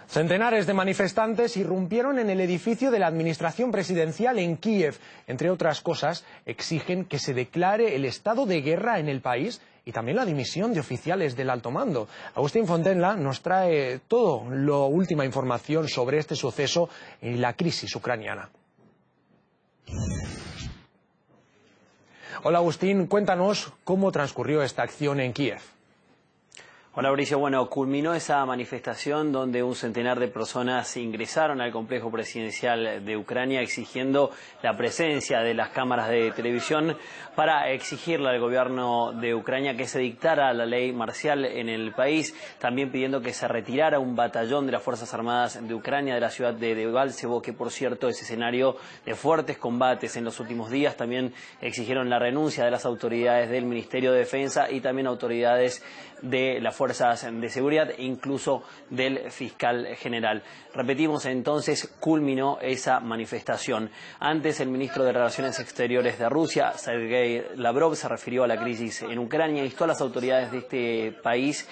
Centenares de manifestantes irrumpieron en el edificio de la administración presidencial en Kiev. Entre otras cosas, exigen que se declare el estado de guerra en el país y también la dimisión de oficiales del alto mando. Agustín Fontenla nos trae toda la última información sobre este suceso y la crisis ucraniana. Hola Agustín, cuéntanos cómo transcurrió esta acción en Kiev. Hola Mauricio, bueno, culminó esa manifestación donde un centenar de personas ingresaron al complejo presidencial de Ucrania exigiendo la presencia de las cámaras de televisión para exigirle al gobierno de Ucrania que se dictara la ley marcial en el país, también pidiendo que se retirara un batallón de las Fuerzas Armadas de Ucrania de la ciudad de Debaltsevo, que por cierto es escenario de fuertes combates en los últimos días. También exigieron la renuncia de las autoridades del Ministerio de Defensa y también autoridades de las fuerzas de seguridad e incluso del fiscal general. Repetimos entonces, culminó esa manifestación. Antes, el ministro de Relaciones Exteriores de Rusia, Sergei Lavrov, se refirió a la crisis en Ucrania e instó a las autoridades de este país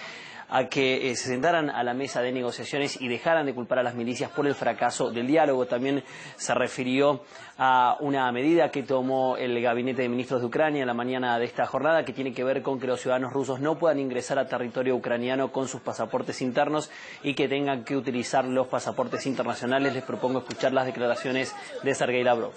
a que se sentaran a la mesa de negociaciones y dejaran de culpar a las milicias por el fracaso del diálogo. También se refirió a una medida que tomó el gabinete de ministros de Ucrania en la mañana de esta jornada, que tiene que ver con que los ciudadanos rusos no puedan ingresar a territorio ucraniano con sus pasaportes internos y que tengan que utilizar los pasaportes internacionales. Les propongo escuchar las declaraciones de Sergei Lavrov.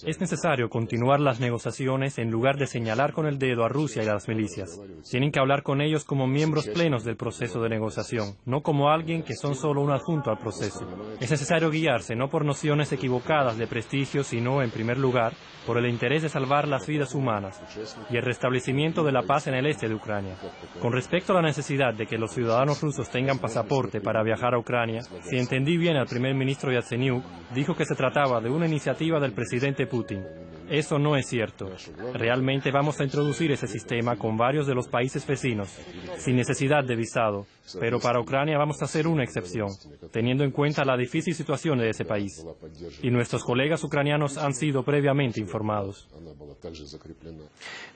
Es necesario continuar las negociaciones en lugar de señalar con el dedo a Rusia y a las milicias. Tienen que hablar con ellos como miembros plenos del proceso de negociación, no como alguien que son solo un adjunto al proceso. Es necesario guiarse no por nociones equivocadas de prestigio, sino, en primer lugar, por el interés de salvar las vidas humanas y el restablecimiento de la paz en el este de Ucrania. Con respecto a la necesidad de que los ciudadanos rusos tengan pasaporte para viajar a Ucrania, si entendí bien al primer ministro Yatsenyuk, dijo que se trataba de una iniciativa del presidente Putin. Eso no es cierto. Realmente vamos a introducir ese sistema con varios de los países vecinos, sin necesidad de visado, pero para Ucrania vamos a hacer una excepción, teniendo en cuenta la difícil situación de ese país. Y nuestros colegas ucranianos han sido previamente informados.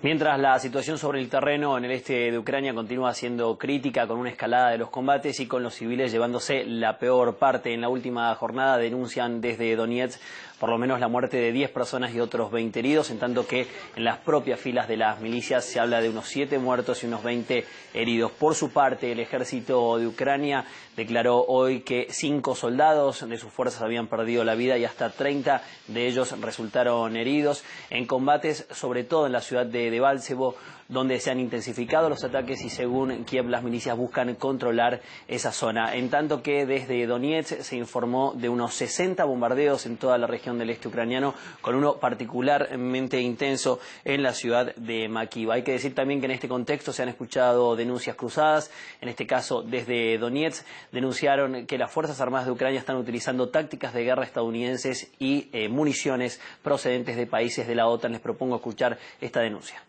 Mientras la situación sobre el terreno en el este de Ucrania continúa siendo crítica, con una escalada de los combates y con los civiles llevándose la peor parte. En la última jornada denuncian desde Donetsk por lo menos la muerte de 10 personas y otros 20 heridos, en tanto que en las propias filas de las milicias se habla de unos 7 muertos y unos 20 heridos. Por su parte, el ejército de Ucrania declaró hoy que 5 soldados de sus fuerzas habían perdido la vida y hasta 30 de ellos resultaron heridos en combates, sobre todo en la ciudad de Debaltsevo, donde se han intensificado los ataques y según Kiev las milicias buscan controlar esa zona. En tanto que desde Donetsk se informó de unos 60 bombardeos en toda la región del este ucraniano, con uno particularmente intenso en la ciudad de Makiiv. Hay que decir también que en este contexto se han escuchado denuncias cruzadas. En este caso, desde Donetsk denunciaron que las Fuerzas Armadas de Ucrania están utilizando tácticas de guerra estadounidenses y municiones procedentes de países de la OTAN. Les propongo escuchar esta denuncia.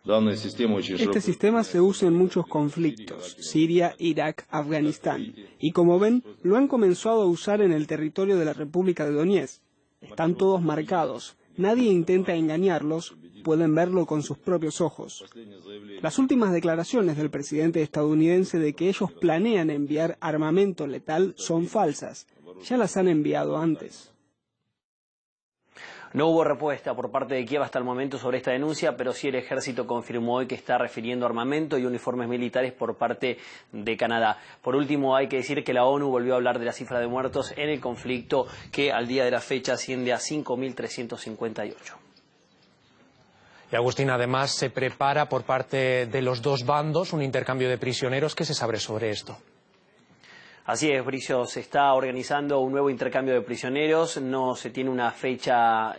Este sistema se usa en muchos conflictos, Siria, Irak, Afganistán, y como ven, lo han comenzado a usar en el territorio de la República de Donetsk. Están todos marcados, nadie intenta engañarlos, pueden verlo con sus propios ojos. Las últimas declaraciones del presidente estadounidense de que ellos planean enviar armamento letal son falsas, ya las han enviado antes. No hubo respuesta por parte de Kiev hasta el momento sobre esta denuncia, pero sí el ejército confirmó hoy que está refiriendo armamento y uniformes militares por parte de Canadá. Por último, hay que decir que la ONU volvió a hablar de la cifra de muertos en el conflicto, que al día de la fecha asciende a 5.358. Y Agustín, además se prepara por parte de los dos bandos un intercambio de prisioneros. ¿Qué se sabe sobre esto? Así es, Bricio, se está organizando un nuevo intercambio de prisioneros, no se tiene una fecha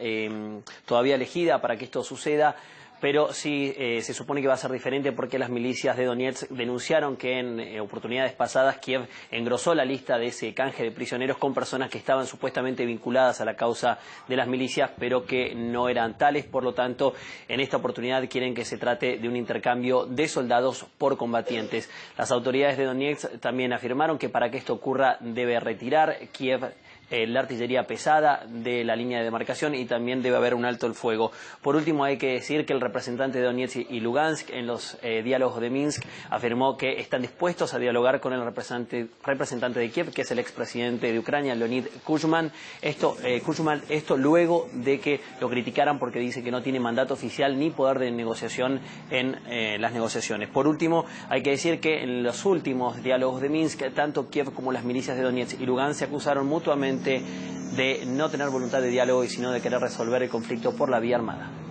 todavía elegida para que esto suceda, pero sí se supone que va a ser diferente porque las milicias de Donetsk denunciaron que en oportunidades pasadas Kiev engrosó la lista de ese canje de prisioneros con personas que estaban supuestamente vinculadas a la causa de las milicias, pero que no eran tales. Por lo tanto, en esta oportunidad quieren que se trate de un intercambio de soldados por combatientes. Las autoridades de Donetsk también afirmaron que para que esto ocurra debe retirar Kiev la artillería pesada de la línea de demarcación y también debe haber un alto el fuego. Por último, hay que decir que el representante de Donetsk y Lugansk en los diálogos de Minsk afirmó que están dispuestos a dialogar con el representante de Kiev, que es el expresidente de Ucrania, Leonid Kuchma. Esto luego de que lo criticaran porque dice que no tiene mandato oficial ni poder de negociación en las negociaciones. Por último, hay que decir que en los últimos diálogos de Minsk, tanto Kiev como las milicias de Donetsk y Lugansk se acusaron mutuamente de no tener voluntad de diálogo y sino de querer resolver el conflicto por la vía armada.